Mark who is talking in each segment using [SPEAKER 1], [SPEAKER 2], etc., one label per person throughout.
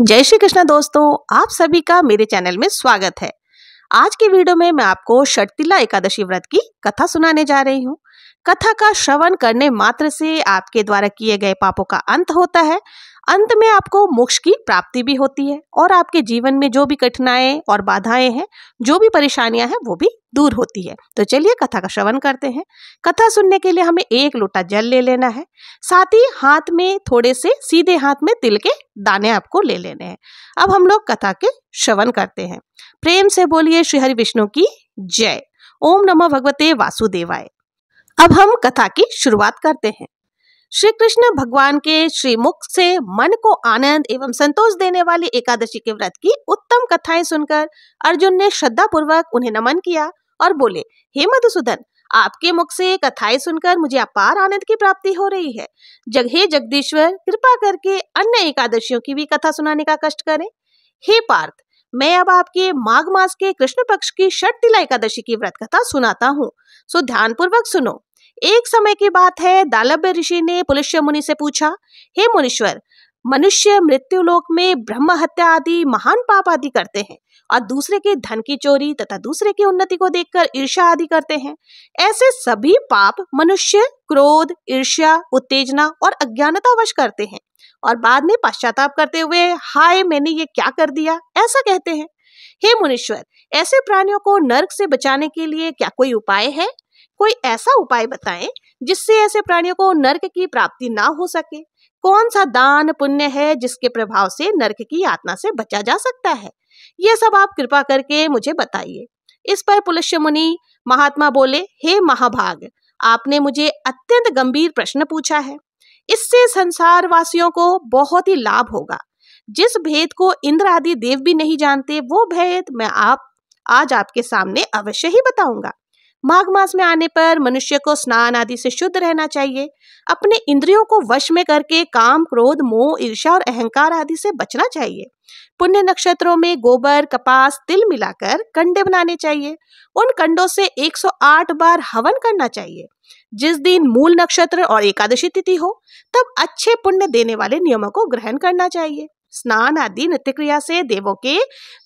[SPEAKER 1] जय श्री कृष्ण दोस्तों, आप सभी का मेरे चैनल में स्वागत है। आज की वीडियो में मैं आपको षटतिला एकादशी व्रत की कथा सुनाने जा रही हूँ। कथा का श्रवण करने मात्र से आपके द्वारा किए गए पापों का अंत होता है। अंत में आपको मोक्ष की प्राप्ति भी होती है और आपके जीवन में जो भी कठिनाइयां और बाधाएं हैं, जो भी परेशानियां हैं, वो भी दूर होती है। तो चलिए कथा का श्रवण करते हैं। कथा सुनने के लिए हमें 1 लोटा जल ले लेना है। साथ ही हाथ में थोड़े से सीधे हाथ में तिल के दाने आपको ले लेने हैं। अब हम लोग कथा के श्रवण करते हैं। प्रेम से बोलिए श्री हरि विष्णु की जय। ओम नमः भगवते वासुदेवाय। अब हम कथा की शुरुआत करते हैं। श्री कृष्ण भगवान के श्रीमुख से मन को आनंद एवं संतोष देने वाली एकादशी के व्रत की उत्तम कथाएं सुनकर अर्जुन ने श्रद्धा पूर्वक उन्हें नमन किया और बोले, हे मधुसूदन, आपके मुख से कथाएं सुनकर मुझे अपार आनंद की प्राप्ति हो रही है। हे जगदीश्वर, कृपा करके अन्य एकादशियों की भी कथा सुनाने का कष्ट करें। हे पार्थ, मैं अब आपके माघ मास के कृष्ण पक्ष की षटतिला एकादशी की व्रत कथा सुनाता हूँ, सो ध्यान पूर्वक सुनो। एक समय की बात है, दालभ्य ऋषि ने पुलस्त्य मुनि से पूछा, हे मुनीश्वर, मनुष्य मृत्यु लोक में ब्रह्म हत्या आदि महान पाप आदि करते हैं और दूसरे के धन की चोरी तथा दूसरे की उन्नति को देखकर ईर्ष्या आदि करते हैं। ऐसे सभी पाप मनुष्य क्रोध, ईर्ष्या, उत्तेजना और अज्ञानतावश करते हैं और बाद में पश्चाताप करते हुए, हाय मैंने ये क्या कर दिया, ऐसा कहते हैं। हे मुनीश्वर, ऐसे प्राणियों को नरक से बचाने के लिए क्या कोई उपाय है? कोई ऐसा उपाय बताएं जिससे ऐसे प्राणियों को नरक की प्राप्ति ना हो सके। कौन सा दान पुण्य है जिसके प्रभाव से नरक की यातना से बचा जा सकता है? ये सब आप कृपा करके मुझे बताइए। इस पर पुलस्त्य मुनि महात्मा बोले, हे महाभाग, आपने मुझे अत्यंत गंभीर प्रश्न पूछा है। इससे संसार वासियों को बहुत ही लाभ होगा। जिस भेद को इंद्र आदि देव भी नहीं जानते, वो भेद मैं आज आपके सामने अवश्य ही बताऊंगा। माघ मास में आने पर मनुष्य को स्नान आदि से शुद्ध रहना चाहिए। अपने इंद्रियों को वश में करके काम, क्रोध, मोह, ईर्ष्या और अहंकार आदि से बचना चाहिए। पुण्य नक्षत्रों में गोबर, कपास, तिल मिलाकर कंडे बनाने चाहिए। उन कंडों से 108 बार हवन करना चाहिए। जिस दिन मूल नक्षत्र और एकादशी तिथि हो, तब अच्छे पुण्य देने वाले नियमों को ग्रहण करना चाहिए। स्नान आदि नित्य क्रिया से देवों के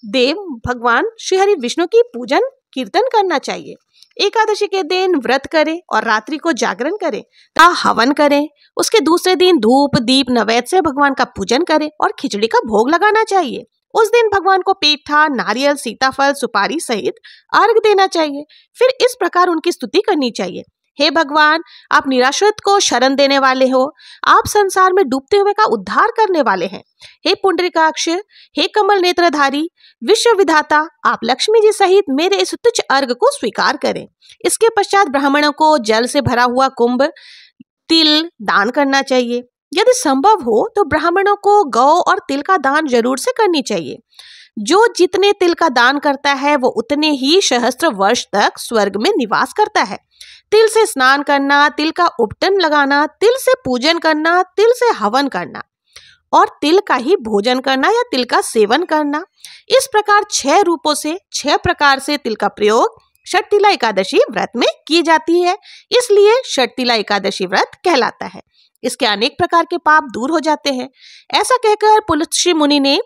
[SPEAKER 1] देव भगवान श्री हरि विष्णु की पूजन कीर्तन करना चाहिए। एकादशी के दिन व्रत करें और रात्रि को जागरण करें तथा हवन करें। उसके दूसरे दिन धूप, दीप, नैवेद्य से भगवान का पूजन करें और खिचड़ी का भोग लगाना चाहिए। उस दिन भगवान को पेठा, नारियल, सीताफल, सुपारी सहित अर्घ देना चाहिए। फिर इस प्रकार उनकी स्तुति करनी चाहिए, हे भगवान, आप निराश्रित को शरण देने वाले हो। आप संसार में डूबते हुए का उद्धार करने वाले हैं। हे पुंडरीकाक्ष, हे कमल नेत्रधारी, विश्व विधाता, आप लक्ष्मी जी सहित मेरे इस तुच्छ अर्घ को स्वीकार करें। इसके पश्चात ब्राह्मणों को जल से भरा हुआ कुंभ, तिल दान करना चाहिए। यदि संभव हो तो ब्राह्मणों को गौ और तिल का दान जरूर से करनी चाहिए। जो जितने तिल का दान करता है, वो उतने ही सहस्त्र वर्ष तक स्वर्ग में निवास करता है। तिल से स्नान करना, तिल का उपटन लगाना, तिल से पूजन करना, तिल से हवन करना और तिल का ही भोजन करना या तिल का सेवन करना, इस प्रकार 6 रूपों से 6 प्रकार से तिल का प्रयोग षटतिला एकादशी व्रत में की जाती है। इसलिए षटतिला एकादशी व्रत कहलाता है। इसके अनेक प्रकार के पाप दूर हो जाते हैं। ऐसा कहकर पुलस्त्य मुनि ने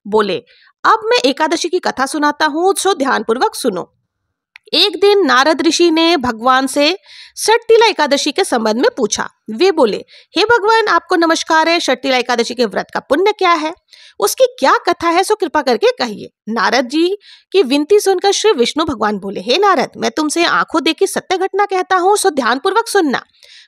[SPEAKER 1] बोले, अब मैं एकादशी की कथा सुनाता हूँ, सो ध्यान पूर्वक सुनो। एक दिन नारद ऋषि ने भगवान से षटतिला एकादशी के संबंध में पूछा। वे बोले, हे भगवान, आपको नमस्कार है। षटतिला एकादशी के व्रत का पुण्य क्या है? उसकी क्या कथा है, सो कृपा करके कहिए। नारद जी की विनती सुनकर श्री विष्णु भगवान बोले, हे नारद, मैं तुमसे आंखों देखी सत्य घटना कहता हूँ, सो ध्यान पूर्वक सुनना।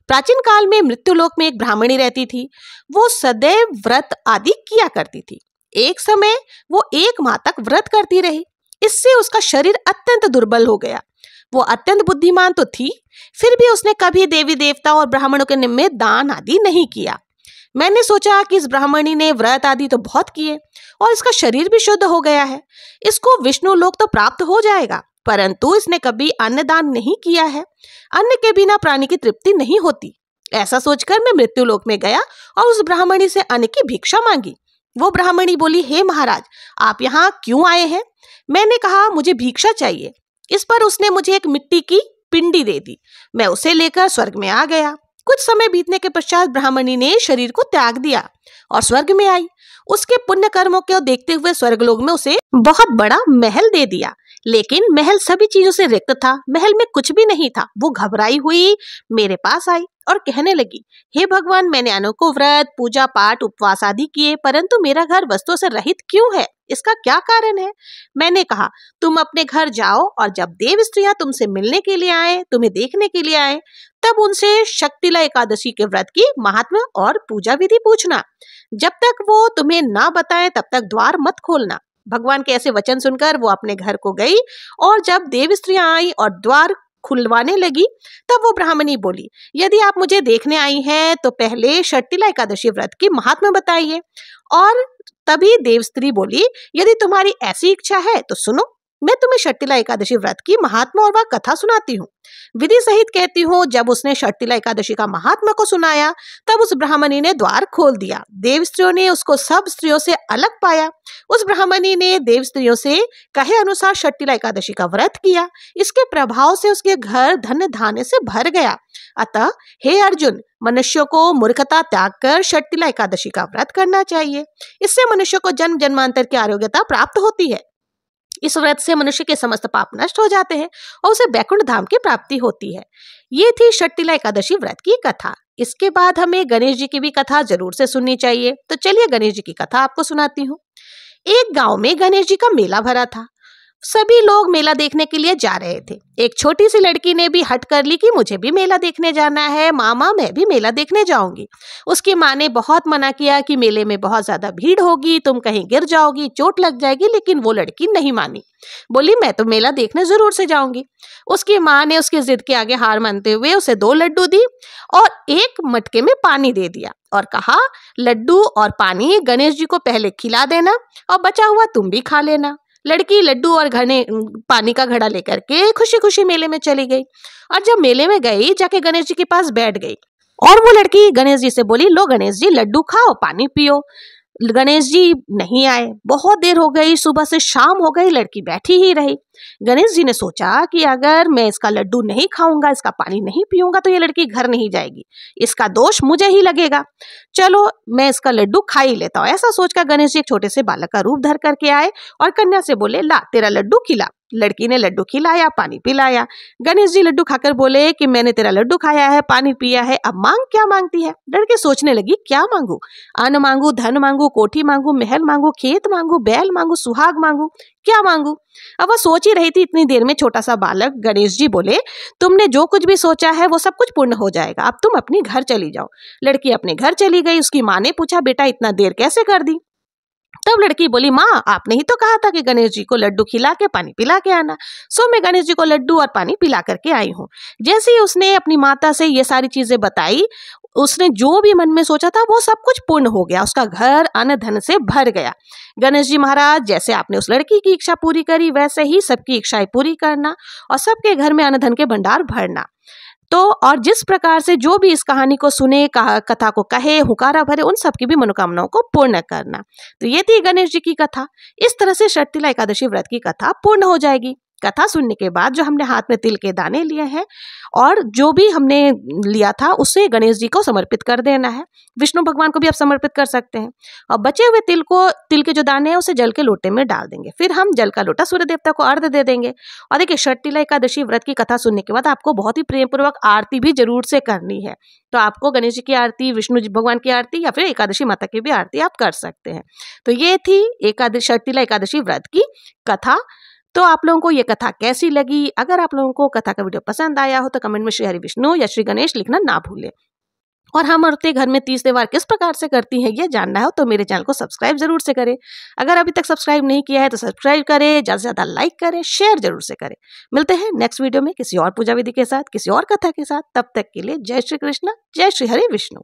[SPEAKER 1] प्राचीन काल में मृत्युलोक में एक ब्राह्मणी रहती थी। वो सदैव व्रत आदि किया करती थी। एक समय वो 1 माह तक व्रत करती रही। इससे उसका शरीर अत्यंत दुर्बल हो गया। वो अत्यंत बुद्धिमान तो थी, फिर भी उसने कभी देवी देवता और ब्राह्मणों के निमित्त में दान आदि नहीं किया। मैंने सोचा कि इस ब्राह्मणी ने व्रत आदि तो बहुत किए और इसका शरीर भी शुद्ध हो गया है, इसको विष्णु लोक तो प्राप्त हो जाएगा, परंतु इसने कभी अन्न दान नहीं किया है। अन्न के बिना प्राणी की तृप्ति नहीं होती। ऐसा सोचकर मैं मृत्यु लोक में गया और उस ब्राह्मणी से अन्न की भिक्षा मांगी। वो ब्राह्मणी बोली, हे महाराज, आप यहाँ क्यों आए हैं? मैंने कहा, मुझे भिक्षा चाहिए। इस पर उसने मुझे एक मिट्टी की पिंडी दे दी। मैं उसे लेकर स्वर्ग में आ गया। कुछ समय बीतने के पश्चात ब्राह्मणी ने शरीर को त्याग दिया और स्वर्ग में आई। उसके पुण्य कर्मों को देखते हुए स्वर्गलोक में उसे बहुत बड़ा महल दे दिया। लेकिन महल सभी चीजों से रिक्त था, महल में कुछ भी नहीं था। वो घबराई हुई मेरे पास आई और कहने लगी, हे भगवान, मैंने अनेकों व्रत, पूजा पाठ, उपवास आदि किए, परंतु मेरा घर वस्तुओं से रहित क्यों है? इसका क्या कारण है? मैंने कहा, तुम अपने घर जाओ और जब देव स्त्रियां तुमसे मिलने के लिए आए, तुम्हें देखने के लिए आए, तब उनसे शक्तिला एकादशी के व्रत की महात्म्य और पूजा विधि पूछना। जब तक वो तुम्हें ना बताए तब तक द्वार मत खोलना। भगवान के ऐसे वचन सुनकर वो अपने घर को गई और जब देव स्त्रियां आई और द्वार खुलवाने लगी तब वो ब्राह्मणी बोली, यदि आप मुझे देखने आई हैं तो पहले शर्तिला एकादशी व्रत की महात्म्य बताइए। और तभी देव स्त्री बोली, यदि तुम्हारी ऐसी इच्छा है तो सुनो, मैं तुम्हें शर्तिला एकादशी व्रत की महात्मा और वह कथा सुनाती हूँ। विधि सहित कहती हूँ। जब उसने शर्तिला एकादशी का महात्मा को सुनाया तब उस ब्राह्मणी ने द्वार खोल दिया। देव स्त्रियों ने उसको सब स्त्रियों से अलग पाया। उस ब्राह्मणी ने देव स्त्रियों से कहे अनुसार शर्तिला एकादशी का व्रत किया। इसके प्रभाव से उसके घर धन धान्य से भर गया। अतः हे अर्जुन, मनुष्यों को मूर्खता त्याग कर शर्तिला एकादशी का व्रत करना चाहिए। इससे मनुष्य को जन्म जन्मांतर की आरोग्यता प्राप्त होती है। इस व्रत से मनुष्य के समस्त पाप नष्ट हो जाते हैं और उसे बैकुंठ धाम की प्राप्ति होती है। ये थी शर्तिला एकादशी व्रत की कथा। इसके बाद हमें गणेश जी की भी कथा जरूर से सुननी चाहिए। तो चलिए गणेश जी की कथा आपको सुनाती हूँ। एक गांव में गणेश जी का मेला भरा था। सभी लोग मेला देखने के लिए जा रहे थे। एक छोटी सी लड़की ने भी हट कर ली कि मुझे भी मेला देखने जाना है, मामा मैं भी मेला देखने जाऊंगी। उसकी माँ ने बहुत मना किया कि मेले में बहुत ज्यादा भीड़ होगी, तुम कहीं गिर जाओगी, चोट लग जाएगी, लेकिन वो लड़की नहीं मानी। बोली मैं तो मेला देखने जरूर से जाऊंगी। उसकी माँ ने उसकी जिद के आगे हार मानते हुए उसे 2 लड्डू दी और एक मटके में पानी दे दिया और कहा, लड्डू और पानी गणेश जी को पहले खिला देना और बचा हुआ तुम भी खा लेना। लड़की लड्डू और पानी का घड़ा लेकर के खुशी खुशी मेले में चली गई और जब मेले में गई जाके गणेश जी के पास बैठ गई और वो लड़की गणेश जी से बोली, लो गणेश जी, लड्डू खाओ, पानी पियो। गणेश जी नहीं आए। बहुत देर हो गई, सुबह से शाम हो गई, लड़की बैठी ही रही। गणेश जी ने सोचा कि अगर मैं इसका लड्डू नहीं खाऊंगा, इसका पानी नहीं पीऊंगा तो ये लड़की घर नहीं जाएगी, इसका दोष मुझे ही लगेगा। चलो मैं इसका लड्डू खा ही लेता हूँ। ऐसा सोचकर गणेश जी एक छोटे से बालक का रूप धर करके आए और कन्या से बोले, ला तेरा लड्डू खिला। लड़की ने लड्डू खिलाया, पानी पिलाया। गणेश जी लड्डू खाकर बोले कि मैंने तेरा लड्डू खाया है, पानी पिया है, अब मांग क्या मांगती है। लड़की सोचने लगी, क्या मांगू? अन्न मांगू, धन मांगू, कोठी मांगू, महल मांगू, खेत मांगू, बैल मांगू, सुहाग मांगू, क्या मांगू? अब वह सोच ही रही थी। इतनी देर में छोटा सा बालक गणेश जी बोले, तुमने जो कुछ भी सोचा है वो सब कुछ पूर्ण हो जाएगा, अब तुम अपनी घर चली जाओ। लड़की अपने घर चली गई। उसकी माँ ने पूछा, बेटा इतना देर कैसे कर दी? तब लड़की बोली, माँ आपने ही तो कहा था कि गणेश जी को लड्डू खिला के पानी पिला के आना, सो मैं गणेश जी को लड्डू और पानी पिला करके आई हूँ। जैसे ही उसने अपनी माता से ये सारी चीजें बताई, उसने जो भी मन में सोचा था वो सब कुछ पूर्ण हो गया। उसका घर अन्न धन से भर गया। गणेश जी महाराज, जैसे आपने उस लड़की की इच्छा पूरी करी वैसे ही सबकी इच्छाएं पूरी करना और सबके घर में अन्न धन के भंडार भरना। तो और जिस प्रकार से जो भी इस कहानी को सुने, कथा को कहे, हुकारा भरे, उन सबकी भी मनोकामनाओं को पूर्ण करना। तो ये थी गणेश जी की कथा। इस तरह से शर्तिला एकादशी व्रत की कथा पूर्ण हो जाएगी। कथा सुनने के बाद जो हमने हाथ में तिल के दाने लिए हैं और जो भी हमने लिया था उसे गणेश जी को समर्पित कर देना है। विष्णु भगवान को भी आप समर्पित कर सकते हैं। और बचे हुए तिल के जो दाने हैं उसे जल के लोटे में डाल देंगे। फिर हम जल का लोटा सूर्य देवता को अर्घ्य दे देंगे। और देखिए, शर्तिला एकादशी व्रत की कथा सुनने के बाद आपको बहुत ही प्रेम पूर्वक आरती भी जरूर से करनी है। तो आपको गणेश जी की आरती, विष्णु भगवान की आरती या फिर एकादशी माता की भी आरती आप कर सकते हैं। तो ये थी शर्तिला एकादशी व्रत की कथा। तो आप लोगों को ये कथा कैसी लगी? अगर आप लोगों को कथा का वीडियो पसंद आया हो तो कमेंट में श्री हरि विष्णु या श्री गणेश लिखना ना भूलें। और हम औरतें घर में 30 त्योहार किस प्रकार से करती हैं ये जानना है तो मेरे चैनल को सब्सक्राइब जरूर से करें। अगर अभी तक सब्सक्राइब नहीं किया है तो सब्सक्राइब करें, ज़्यादा से ज़्यादा लाइक करें, शेयर जरूर से करें। मिलते हैं नेक्स्ट वीडियो में किसी और पूजा विधि के साथ, किसी और कथा के साथ। तब तक के लिए जय श्री कृष्ण, जय श्री हरि विष्णु।